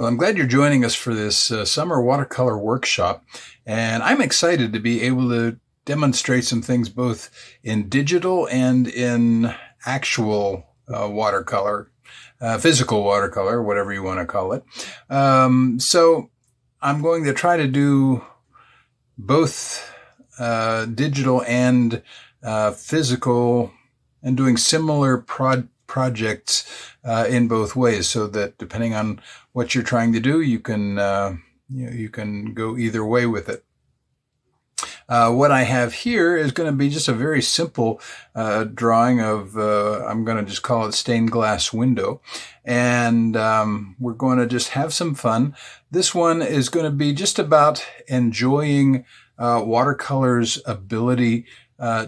Well, I'm glad you're joining us for this summer watercolor workshop, and I'm excited to be able to demonstrate some things both in digital and in actual watercolor, physical watercolor, whatever you want to call it. So I'm going to try to do both digital and physical, and doing similar projects in both ways, so that depending on what you're trying to do, you can go either way with it. What I have here is going to be just a very simple drawing of, I'm going to just call it stained glass window. And we're going to just have some fun. This one is going to be just about enjoying watercolor's ability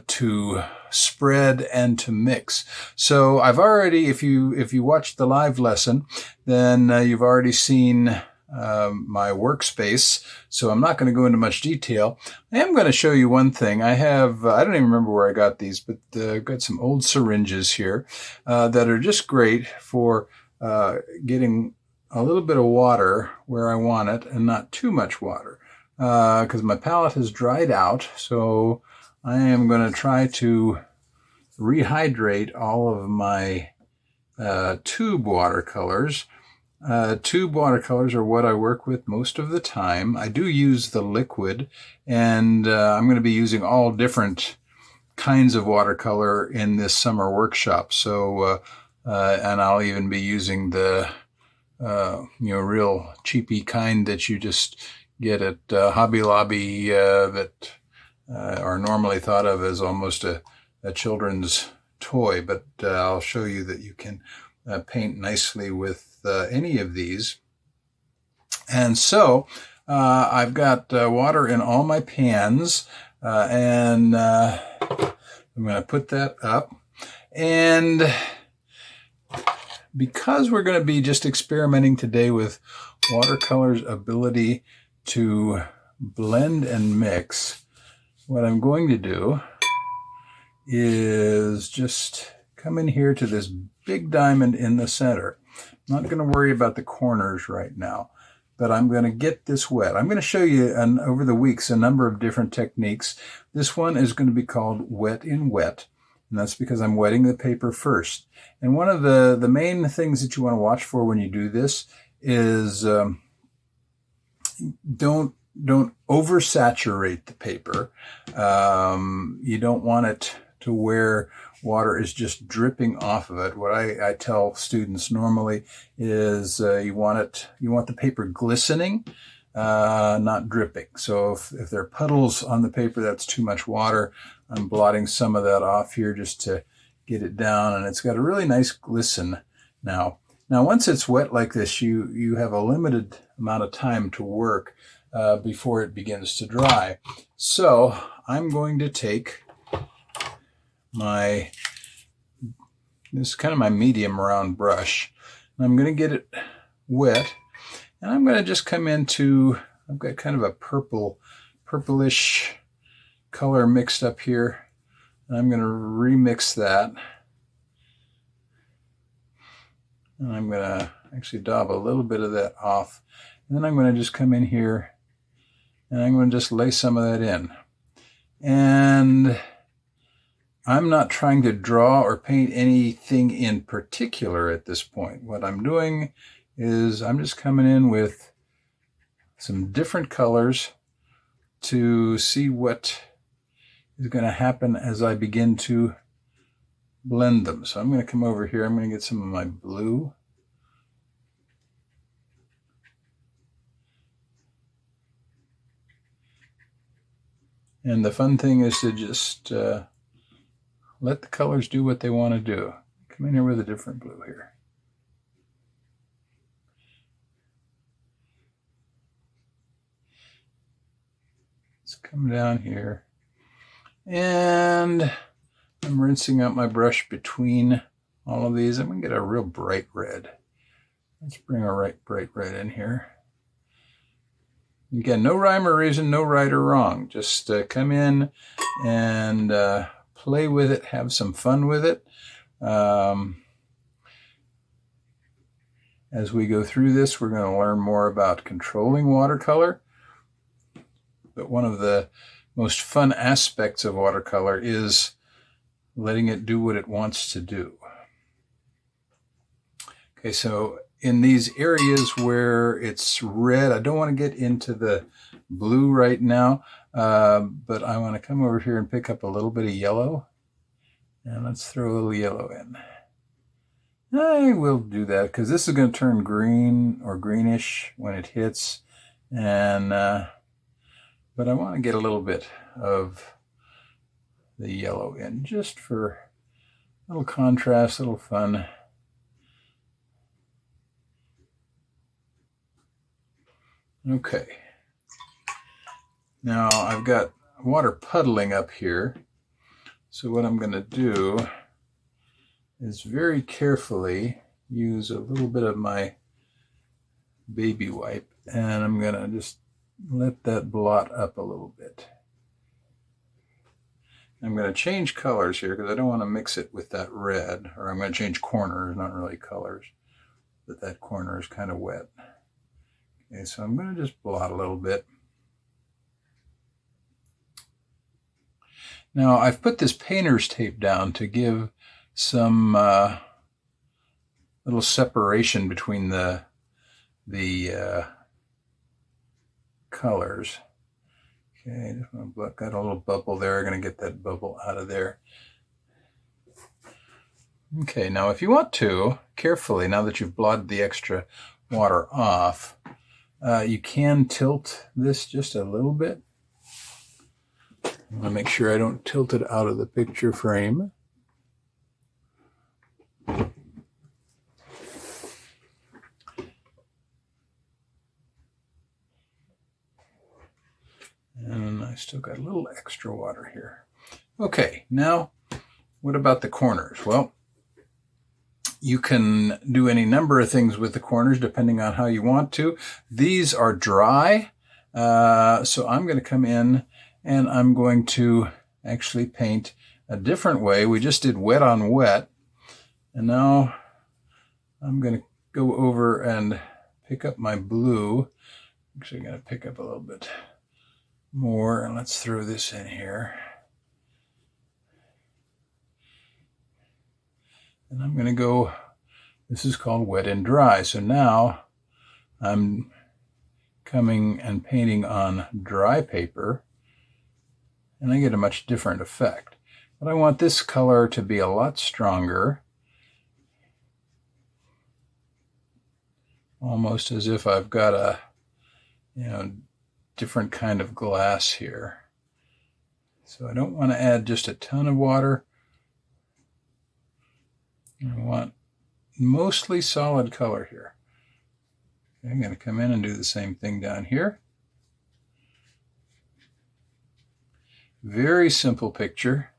to spread and to mix. So I've already, if you watched the live lesson, then you've already seen my workspace. So I'm not going to go into much detail. I am going to show you one thing. I have, I don't even remember where I got these, but I've got some old syringes here that are just great for getting a little bit of water where I want it and not too much water, because my palette has dried out. So I am going to try to rehydrate all of my tube watercolors. Tube watercolors are what I work with most of the time. I do use the liquid, and I'm going to be using all different kinds of watercolor in this summer workshop. So, and I'll even be using the real cheapy kind that you just get at Hobby Lobby that are normally thought of as almost a children's toy, but I'll show you that you can paint nicely with any of these. And so I've got water in all my pans, and I'm going to put that up. And because we're going to be just experimenting today with watercolor's ability to blend and mix, what I'm going to do is just come in here to this big diamond in the center. I'm not going to worry about the corners right now, but I'm going to get this wet. I'm going to show you over the weeks a number of different techniques. This one is going to be called wet in wet, and that's because I'm wetting the paper first. And one of the main things that you want to watch for when you do this is don't oversaturate the paper. You don't want it to where water is just dripping off of it. What I tell students normally is you want the paper glistening, not dripping. So if there are puddles on the paper, that's too much water. I'm blotting some of that off here just to get it down, and it's got a really nice glisten now. Now, once it's wet like this, you have a limited amount of time to work before it begins to dry. So I'm going to take this is kind of my medium round brush, and I'm going to get it wet, and I'm going to just come into, I've got kind of a purplish color mixed up here, and I'm going to remix that. And I'm going to actually daub a little bit of that off. And then I'm going to just come in here and I'm going to just lay some of that in. And I'm not trying to draw or paint anything in particular at this point. What I'm doing is I'm just coming in with some different colors to see what is going to happen as I begin to blend them. So I'm going to come over here. I'm going to get some of my blue. And the fun thing is to just let the colors do what they want to do. Come in here with a different blue here. Let's come down here. And I'm rinsing out my brush between all of these. I'm going to get a real bright red. Let's bring a bright red in here. Again, no rhyme or reason, no right or wrong. Just come in and play with it, have some fun with it. And as we go through this, we're going to learn more about controlling watercolor. But one of the most fun aspects of watercolor is letting it do what it wants to do. Okay, so in these areas where it's red, I don't want to get into the blue right now, but I want to come over here and pick up a little bit of yellow. And let's throw a little yellow in. I will do that because this is going to turn green or greenish when it hits. And but I want to get a little bit of the yellow in just for a little contrast, a little fun. Okay. Now I've got water puddling up here. So what I'm going to do is very carefully use a little bit of my baby wipe, and I'm going to just let that blot up a little bit. I'm going to change colors here because I don't want to mix it with that red, or I'm going to change corners, not really colors, but that corner is kind of wet. Okay, so I'm going to just blot a little bit. Now I've put this painter's tape down to give some little separation between the colors. Okay, just want to got a little bubble there. I'm going to get that bubble out of there. Okay, now if you want to, carefully, now that you've blotted the extra water off, you can tilt this just a little bit. I want to make sure I don't tilt it out of the picture frame. And I still got a little extra water here. Okay, now what about the corners? Well, you can do any number of things with the corners depending on how you want to. These are dry, so I'm going to come in and I'm going to actually paint a different way. We just did wet on wet, and now I'm going to go over and pick up my blue. Actually, I'm going to pick up a little bit more, and let's throw this in here. And I'm going to go, this is called wet and dry. So now I'm coming and painting on dry paper, and I get a much different effect. But I want this color to be a lot stronger, almost as if I've got a, different kind of glass here. So I don't want to add just a ton of water. I want mostly solid color here. Okay, I'm going to come in and do the same thing down here. Very simple picture.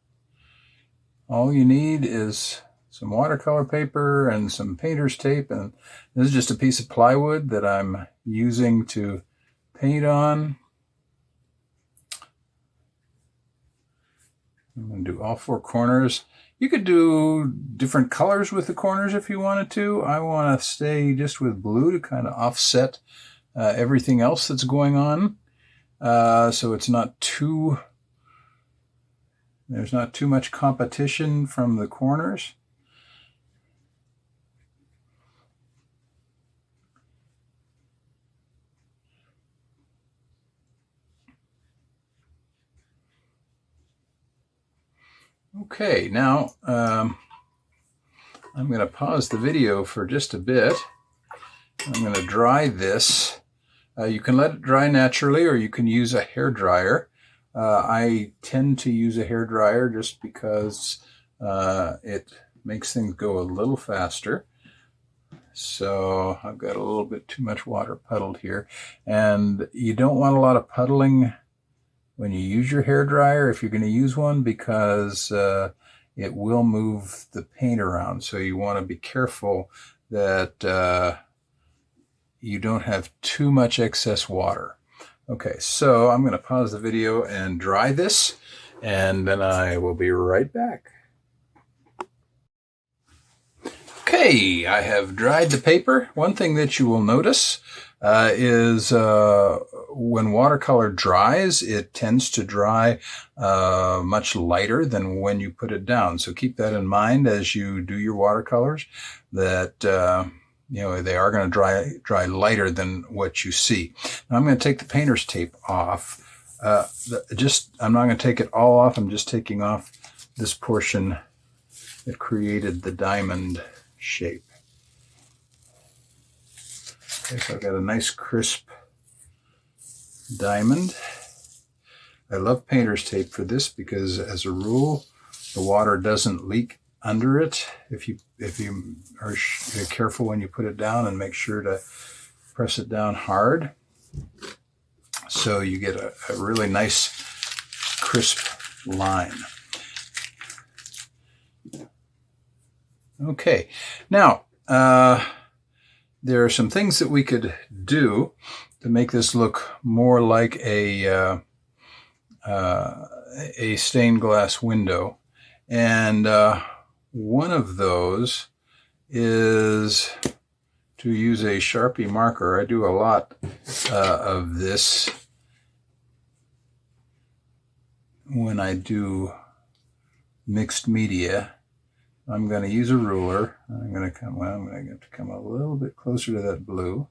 All you need is some watercolor paper and some painter's tape, and this is just a piece of plywood that I'm using to paint on. I'm going to do all four corners. You could do different colors with the corners if you wanted to. I want to stay just with blue to kind of offset everything else that's going on. So it's not too, there's not too much competition from the corners. Okay, now I'm going to pause the video for just a bit. I'm going to dry this. You can let it dry naturally, or you can use a hair dryer. I tend to use a hair dryer just because it makes things go a little faster. So I've got a little bit too much water puddled here, and you don't want a lot of puddling when you use your hair dryer, if you're going to use one, because it will move the paint around. So you want to be careful that you don't have too much excess water. Okay, so I'm going to pause the video and dry this, and then I will be right back. Okay, Okay, I have dried the paper. One thing that you will notice is when watercolor dries, it tends to dry much lighter than when you put it down. So keep that in mind as you do your watercolors, that they are going to dry lighter than what you see. Now I'm going to take the painter's tape off. I'm not going to take it all off. I'm just taking off this portion that created the diamond shape. Okay, so I've got a nice crisp diamond. I love painter's tape for this because, as a rule, the water doesn't leak under it. If you are careful when you put it down, and make sure to press it down hard, so you get a really nice crisp line. Okay, now there are some things that we could do to make this look more like a stained glass window, and one of those is to use a Sharpie marker. I do a lot of this when I do mixed media. I'm going to use a ruler. I'm going to have to come a little bit closer to that blue.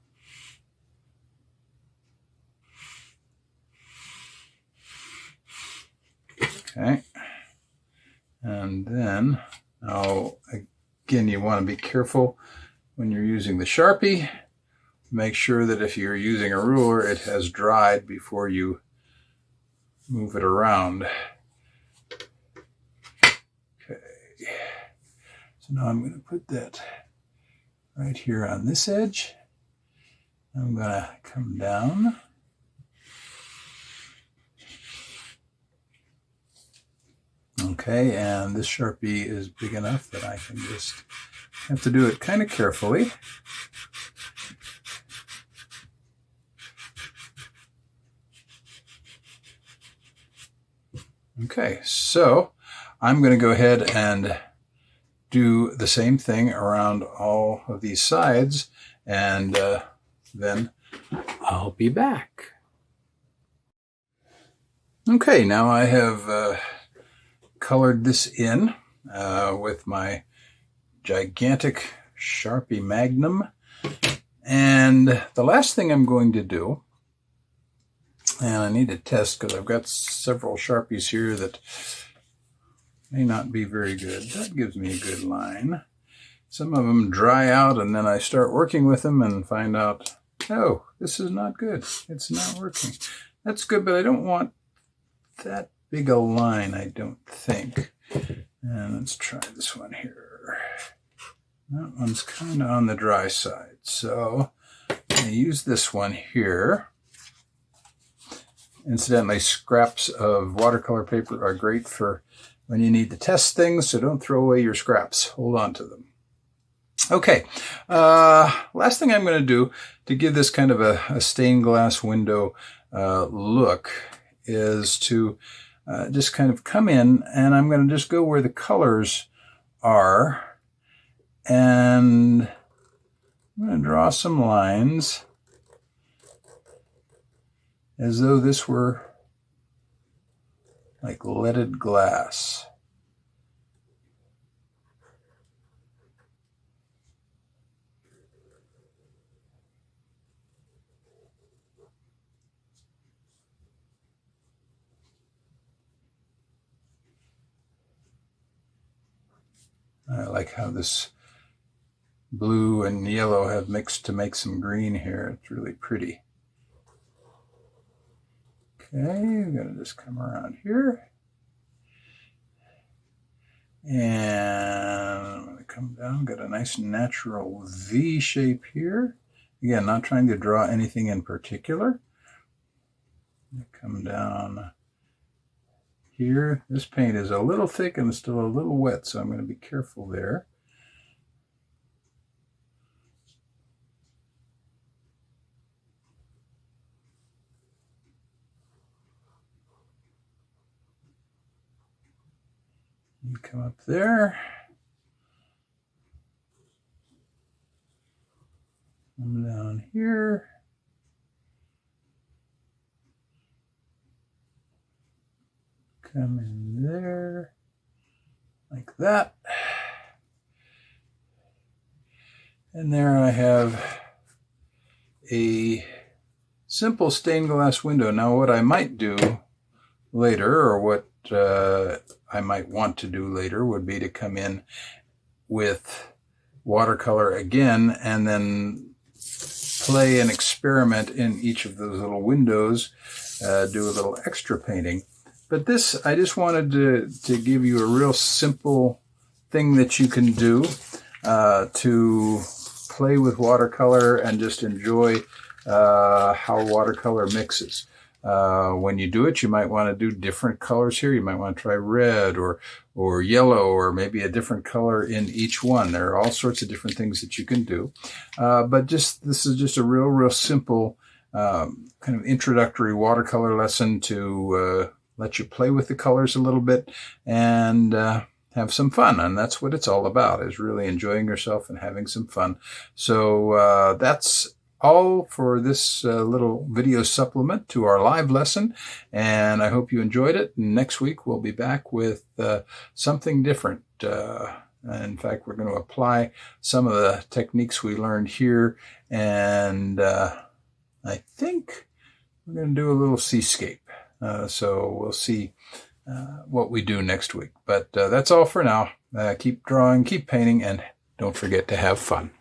Okay. And then, again, you want to be careful when you're using the Sharpie. Make sure that if you're using a ruler, it has dried before you move it around. So now I'm going to put that right here on this edge. I'm going to come down. Okay, and this Sharpie is big enough that I can just have to do it kind of carefully. Okay, so I'm going to go ahead and do the same thing around all of these sides, and then I'll be back. Okay, now I have colored this in with my gigantic Sharpie Magnum, and the last thing I'm going to do, and I need to test because I've got several Sharpies here that may not be very good. That gives me a good line. Some of them dry out, and then I start working with them and find out, oh, this is not good. It's not working. That's good, but I don't want that big a line, I don't think. And let's try this one here. That one's kind of on the dry side. So I use this one here. Incidentally, scraps of watercolor paper are great for when you need to test things, so don't throw away your scraps. Hold on to them. Okay, last thing I'm going to do to give this kind of a stained glass window look is to just kind of come in, and I'm going to just go where the colors are, and I'm going to draw some lines as though this were like leaded glass. I like how this blue and yellow have mixed to make some green here. It's really pretty. Okay, I'm going to just come around here. And I'm going to come down, got a nice natural V shape here. Again, not trying to draw anything in particular. Come down here. This paint is a little thick and still a little wet, so I'm going to be careful there. You come up there. down here. Come in there, like that. And there I have a simple stained glass window. Now what I might do later, or what I might want to do later, would be to come in with watercolor again and then play an experiment in each of those little windows, do a little extra painting. But this, I just wanted to give you a real simple thing that you can do to play with watercolor and just enjoy how watercolor mixes. When you do it, you might want to do different colors here. You might want to try red or yellow, or maybe a different color in each one. There are all sorts of different things that you can do. But this is just a real simple kind of introductory watercolor lesson to let you play with the colors a little bit and have some fun. And that's what it's all about, is really enjoying yourself and having some fun. So that's all for this little video supplement to our live lesson, and I hope you enjoyed it. Next week we'll be back with something different. In fact, we're going to apply some of the techniques we learned here, and I think we're going to do a little seascape. So we'll see what we do next week. But that's all for now. Keep drawing, keep painting, and don't forget to have fun.